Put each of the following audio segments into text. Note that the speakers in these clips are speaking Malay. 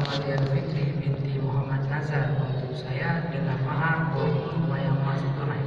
Amalia Fitri binti Muhammad Nazar untuk saya dengan mahar 20 wayang emas tunai.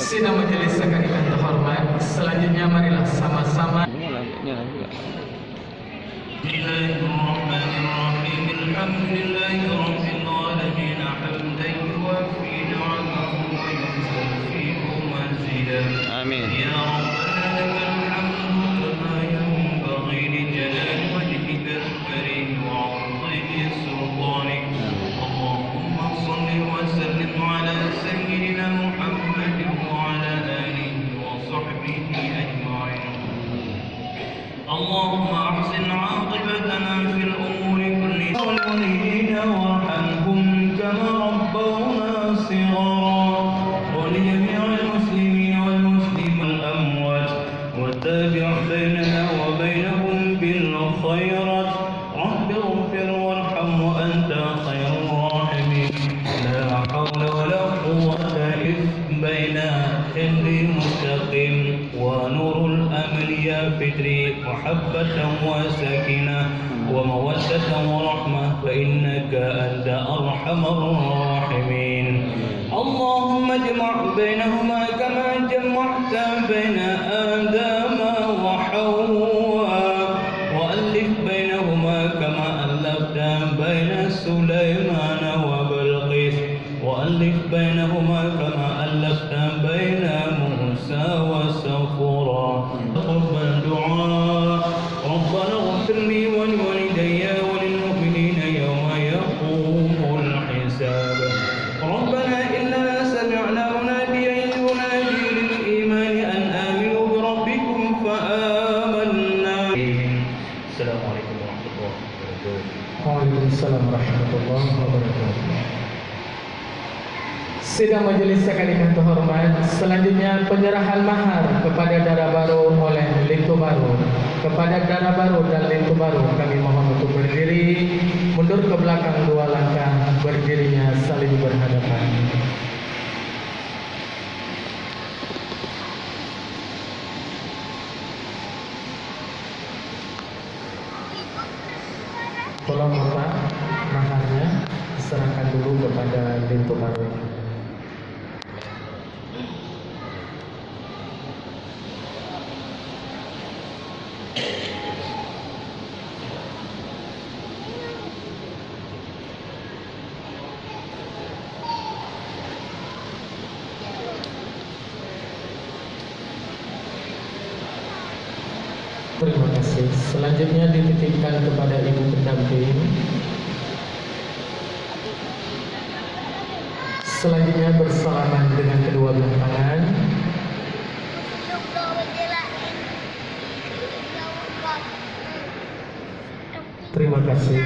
Sidang majelis sekalian terhormat, selanjutnya marilah sama-sama. Bismillahirrahmanirrahim. Alhamdulillahi rabbil alamin hamdan yuwaffi ni'amahu wa yukafi'u mazidah. Amin. Ya Rabbana lakal hamdu kama yanbaghi li jalali wajhika al-karim wa 'azimi sultanik. Allahumma shalli wa sallim ala sayyidina Muhammad wa ala alihi wa sahbihi ajma'in. اللهم أحسن عاقبتنا في الأمور كلها والوالدين وارحمهم كما ربونا صغارا ولجميع المسلمين والمسلمين والأموات وتابع بيننا وبينهم بالخيرات رب اغفر وارحم وأنت خير الراحمين لا حول ولا قوة إلا بالله المستقيم ونور الأمل يا فطري محبة وسكينة ومودة ورحمة فإنك أنت أرحم الراحمين. اللهم اجمع بينهما كما جمعت بين آدم وحواء وألف بينهما كما ألفت بين سليمان وبلقيس وألف بينهما كما ألفت بين موسى وسفورا. تقبل دعاء ربنا اغفر لي ولوالدي وللمؤمنين يوم يقوم الحساب. ربنا إننا سمعنا مناديا ينادي للإيمان أن آمنوا بربكم فآمنا. السلام عليكم ورحمة الله وبركاته. Waalaikumsalam warahmatullahi wabarakatuh. Sidang majelis sekalian terhormat, selanjutnya penyerahan mahar kepada Dara Baru oleh Lintu Baru. Kepada Dara Baru dan Lintu Baru kami mohon untuk berdiri, mundur ke belakang 2 langkah, berdirinya saling berhadapan. Tolong Bapak, maharnya serahkan dulu kepada Lintu Baru. Terima kasih. Selanjutnya dititipkan kepada Ibu pendamping. Selanjutnya bersalaman dengan kedua belah tangan. Terima kasih.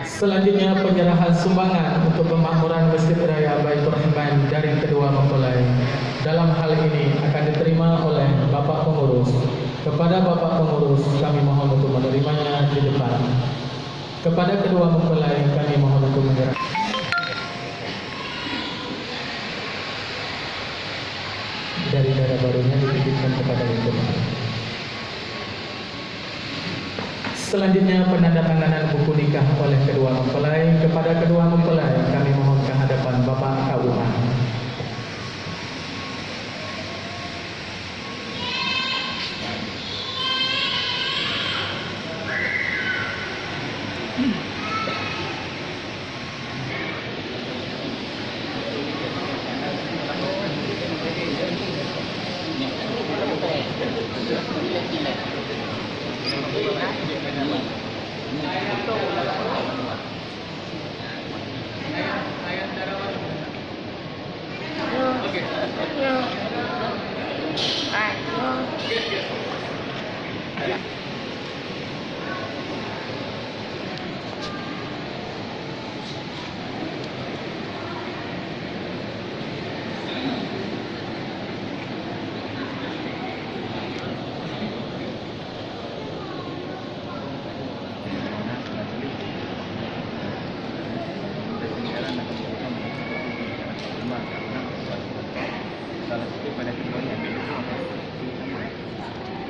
Selanjutnya penyerahan sumbangan untuk pemakmuran Masjid Raya Baitur Rahman dari kedua mempelai. Dalam hal ini akan diterima oleh Bapak Pengurus. Kepada Bapak Pengurus kami mohon untuk menerimanya di depan. Kepada kedua mempelai kami mohon untuk menyerahkan. Dari Dara Barunya dititipkan kepada Lintu Baru. Selanjutnya penandatanganan buku nikah oleh kedua mempelai. Kepada kedua mempelai kami mohon ke hadapan Bapak KUA.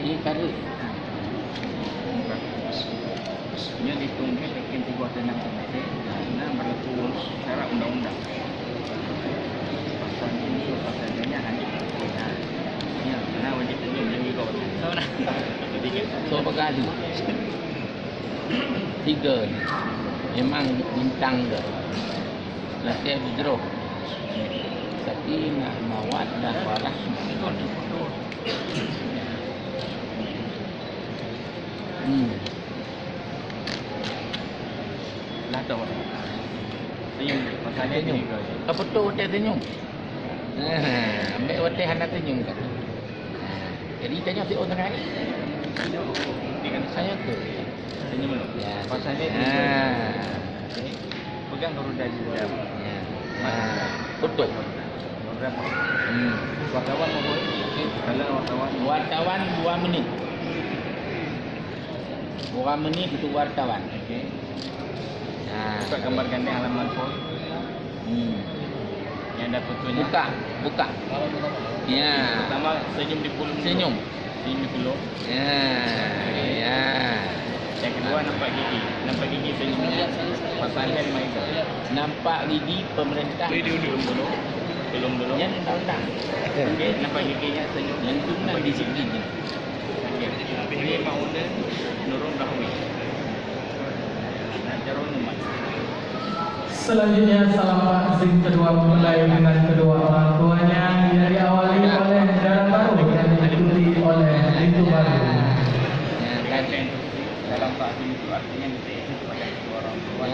Ini kali. Ia ditunggu bikin sebuah tenang semasa karena berlaku syarat undang-undang. Pasal ini pasalnya hanya ya, karena wajib tunjuk jadi kau. So nah. So berkali. 3 ni. Memang bintang ke. Selesai berjeruh. Tapi nak mawat dan waras. Lah tahu. Senyum pasalnya ni. Apa tu hotel senyum? Ambil hotel hendak senyum kan. Jadi tanya si orang tengah ni. Saya ke. Senyum dulu. Ya. Pasalnya ni. Pegang roda di dalam. Ya. Tutup. Berapa? Wartawan mau boleh? Kalau Wartawan 2 menit. 2 menit untuk wartawan. Okey. Nah, Buka gambarkan di halaman phone. Yang ada fotonya. buka. Ya. Pertama senyum di pulung. Senyum. Senyum di pulung. Ya. Yang kedua nampak gigi. Nampak gigi senyumnya. Pasalnya memang itu. Nampak gigi pemerintah. Belum dulu. Yang undang-undang. Okey, nampak giginya senyum. Yang tu nak disiplin. Okey. Ini mauna Nurul Rahmi. Najarul Numan. Selanjutnya salam takzim kedua mempelai dengan kedua orang tuanya yang diawali oleh Dara Baru dan diikuti oleh Lintu Baru. Kajian dalam bahasa itu artinya kepada kedua orang tua.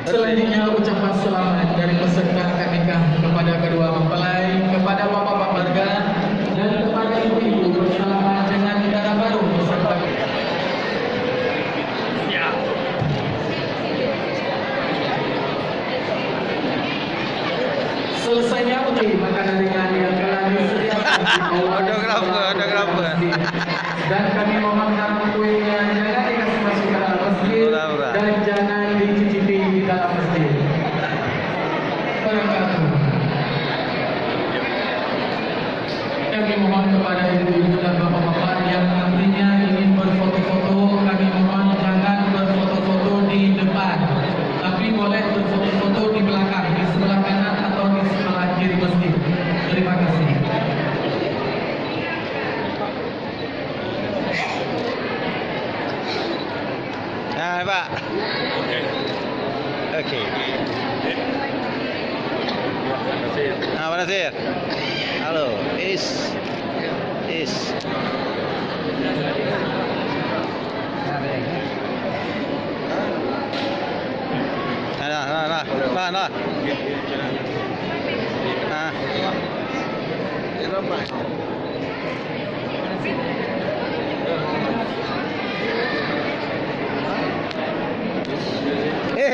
Selanjutnya ucapan selamat dari peserta akad nikah kepada kedua mempelai, kepada bapak-bapak marga dan kepada ibu-ibu bersama dengan Dara Baru beserta. Selesainya uji makanan ringan yang telah disediakan di Fotografer. dan kami memohon kuenya jangan dikasih masuk ke dalam masjid dan jangan dicicipi di dalam masjid. Barakatuh. Kami mohon kepada ibu-ibu dan bapak-bapak yang nantinya ingin berfoto-foto, kami mohon jangan berfoto-foto di depan, tapi boleh berfoto-foto di belakang, di sebelah kanan atau di sebelah kiri masjid. Terima kasih. Nah, Pak. Okey. Pak Nasir. Halo. Is. Nah.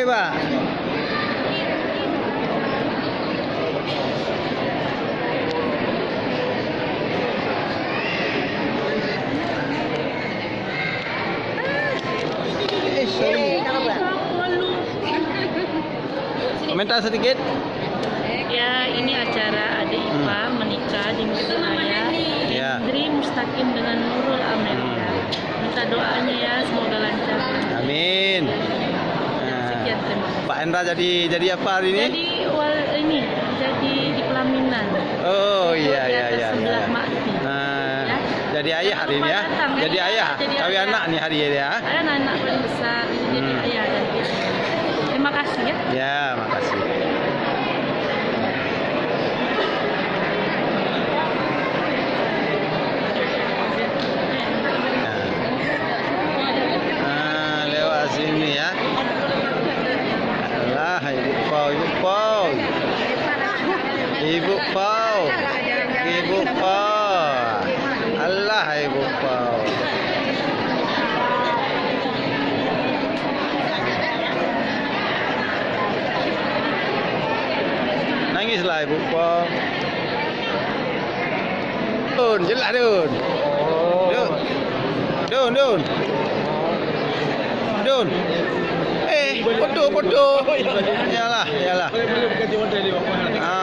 Pak. Komentar sedikit. Ya, ini acara adik ipar menikah di Masjid Raya Ya. Hendri Mustaqim dengan Nurul Amelia. Minta doanya ya, semoga lancar. Amin. Sekian, terima kasih. Pak Hendra jadi apa hari ini? Jadi di pelaminan. Oh Di iya. atas sebelah Makti. Ya. Jadi ayah hari ini ya. Datang, Jadi ya. ayah. Jadi Kawin ayah. anak nih hari ini ya. Ada anak paling besar, jadi ayah dan istri. Terima kasih ya. Ya, makasih. Lewat sini ya. Allah, Ibu Pau. Ibu Pau. Allah, Ibu Pau. Nangislah Ibu Pau. Dun, jelak Dun. Dun. Foto. Yalah.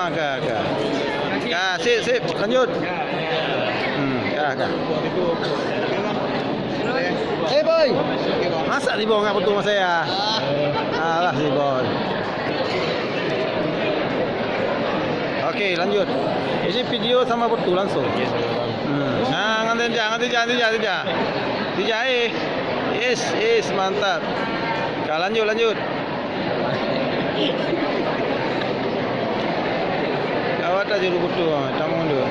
Agak. Sip. Lanjut. Agak. Boy. Masa di bawah foto sama saya? Alah si boy. Oke, lanjut. Ini video sama foto langsung. Jangan tidak. Yes, mantap. Lanjut. Awat aja lu berdua, tamu dulu.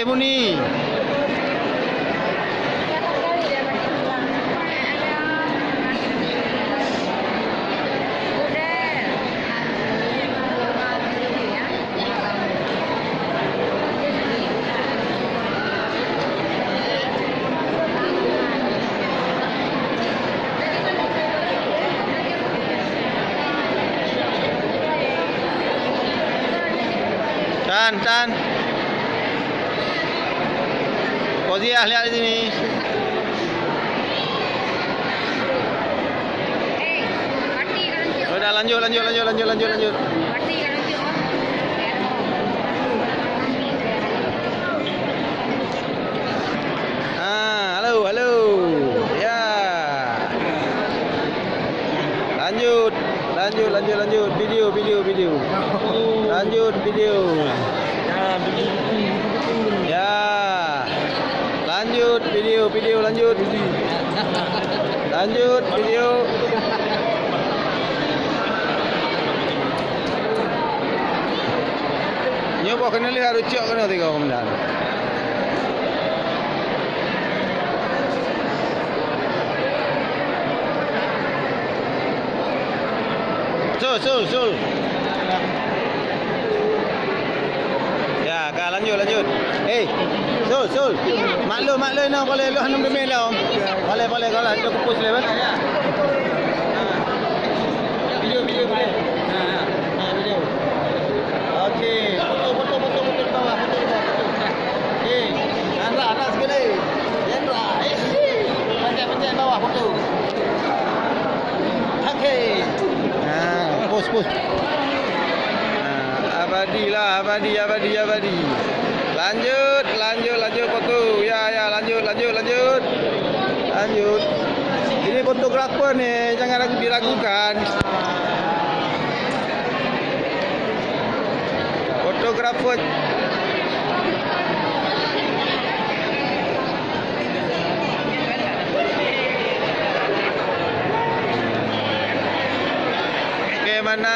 Muni. Tan. Fauziah lihat di sini. Sudah lanjut. Halo. Ya. Lanjut. Video. Lanjut video. Ya. Lanjut video lanjut. Lanjut video. Nyoba kena lihat rucuk kena tiga komandan. Sul. Ya, kak lanjut. Sul. Maklum no boleh lu hanum demi lo. Boleh kalau ada kupus lewat. Video. Video. Okey, foto bawah. Okey. Anak sekali. Hendra. Pencet bawah foto. Okey. Pos. Abadi. Lanjut foto. Ya, lanjut. Ini fotografer nih, jangan diragukan. Fotografer. Bagaimana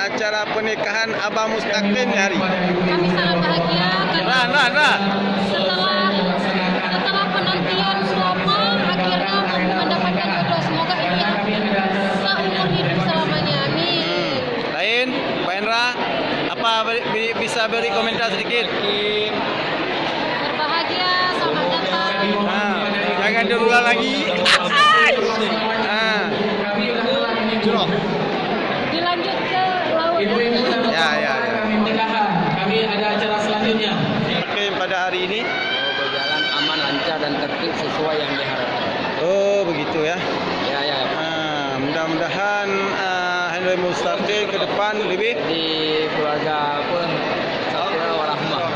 acara pernikahan Abah Mustaqim hari? Kami sangat bahagia karena setelah penantian lama akhirnya mendapatkan jodoh. Semoga ini seumur hidup selamanya. Amin. Lain, Pak Hendra, apa bisa beri komentar sedikit? Berbahagia, selamat datang. Jangan diulang lagi. mudah-mudahan Henry Mustaqim ke depan lebih Di keluarga pun saya warahmah.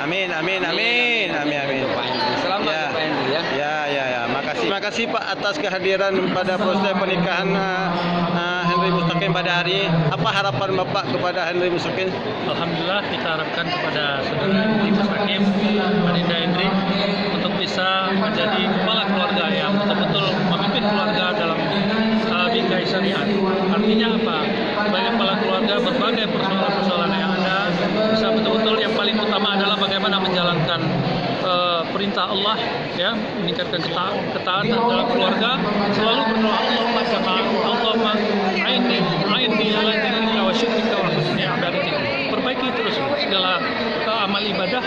amin amin amin amin amin. Pak Hendri. Selamat Ya. Pak Hendri ya. Ya. Terima kasih Pak atas kehadiran pada proses pernikahan Henry Mustaqim pada hari ini. Apa harapan Bapak kepada Henry Mustaqim? Alhamdulillah kita harapkan kepada saudara Hendri Mustaqim, Adinda Hendri, untuk bisa menjadi kepala keluarga yang betul-betul memimpin keluarga dalam bingkai syariat. Artinya apa? Sebagai kepala keluarga, berbagai persoalan-persoalan yang ada bisa betul-betul yang paling utama adalah bagaimana menjalankan perintah Allah, ya, meningkatkan ketaatan dalam keluarga, selalu berdoa Allahumma a'inni ala dzikrika wa syukrika wa husni ibadatik. Perbaiki terus segala amal ibadah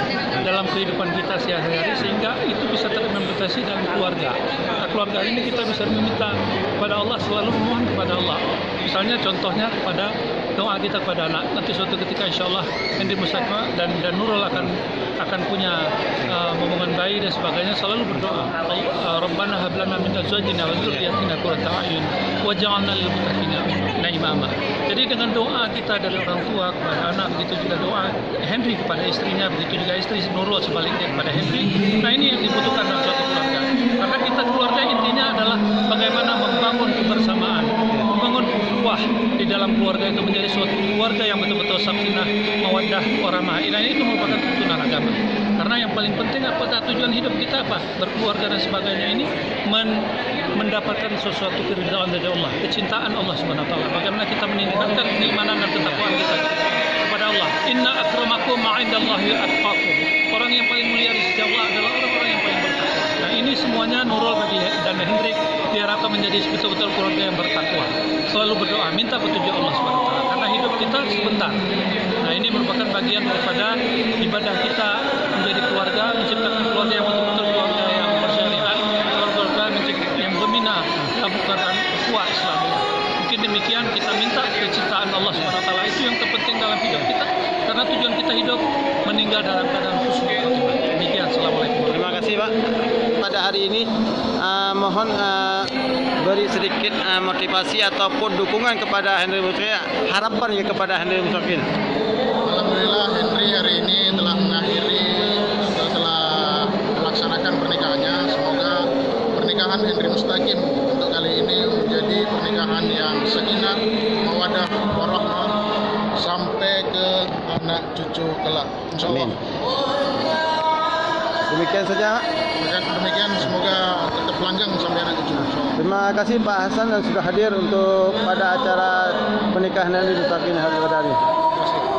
dalam kehidupan kita sehari-hari sehingga itu bisa terimplementasi dalam keluarga. Nah, keluarga ini kita bisa meminta kepada Allah, selalu memohon kepada Allah. Misalnya contohnya kepada doa kita kepada anak. Nanti suatu ketika insyaallah Henry Mustaqim dan Nurul akan punya momongan bayi dan sebagainya, selalu berdoa Rabbana hab lana min azwajina wa dzurriyyatina qurrata a'yun waj'alna lil muttaqina imama. Jadi dengan doa kita dari orang tua kepada anak, begitu juga doa Henry kepada istrinya, begitu juga istri Nurul sebaliknya kepada Henry. Nah, ini yang dibutuhkan dalam suatu keluarga. Karena kita keluarga intinya adalah bagaimana membangun kebersamaan, membangun ukhuwah di dalam keluarga itu menjadi suatu keluarga yang betul-betul sakinah, mawaddah, warahmah. Nah, itu merupakan tuntunan agama. Karena yang paling penting apa tujuan hidup kita apa? Berkeluarga dan sebagainya ini mendapatkan sesuatu keridhaan dari Allah, kecintaan Allah Subhanahu wa taala. Bagaimana kita meningkatkan keimanan dan ketakwaan kita kepada Allah. Inna akramakum 'indallahi atqakum. Orang yang paling mulia di sisi Allah adalah orang-orang yang paling bertakwa. Nah, ini semuanya Nurul dan Hendrik diharapkan menjadi betul-betul keluarga yang bertakwa. Selalu berdoa, minta petunjuk Allah Subhanahu wa taala. Karena hidup kita sebentar. Nah, ini merupakan bagian daripada ibadah kita menjadi keluarga, menciptakan keluarga yang betul-betul keluarga yang bersyariat, keluarga yang gemina dalam keadaan ukhuwah Islam. Mungkin demikian kita minta kecintaan Allah Subhanahu wa taala, itu yang terpenting dalam hidup kita. Karena tujuan kita hidup meninggal dalam keadaan husnul khotimah. Demikian, assalamualaikum. Terima kasih Pak. Pada hari ini mohon beri sedikit motivasi ataupun dukungan kepada Henry Mustaqim. Harapan ya kepada Henry Mustaqim. Alhamdulillah Henry hari ini telah mengakhiri atau telah melaksanakan pernikahannya. Semoga pernikahan Henry Mustaqim untuk kali ini menjadi pernikahan yang sakinah, mawaddah, warahmah sampai ke anak cucu kelak. Insyaallah. Demikian saja. Demikian semoga tetap langgeng sampai anak cucu. Terima kasih Pak Hasan yang sudah hadir untuk pada acara pernikahan Henry Mustaqim hari ini.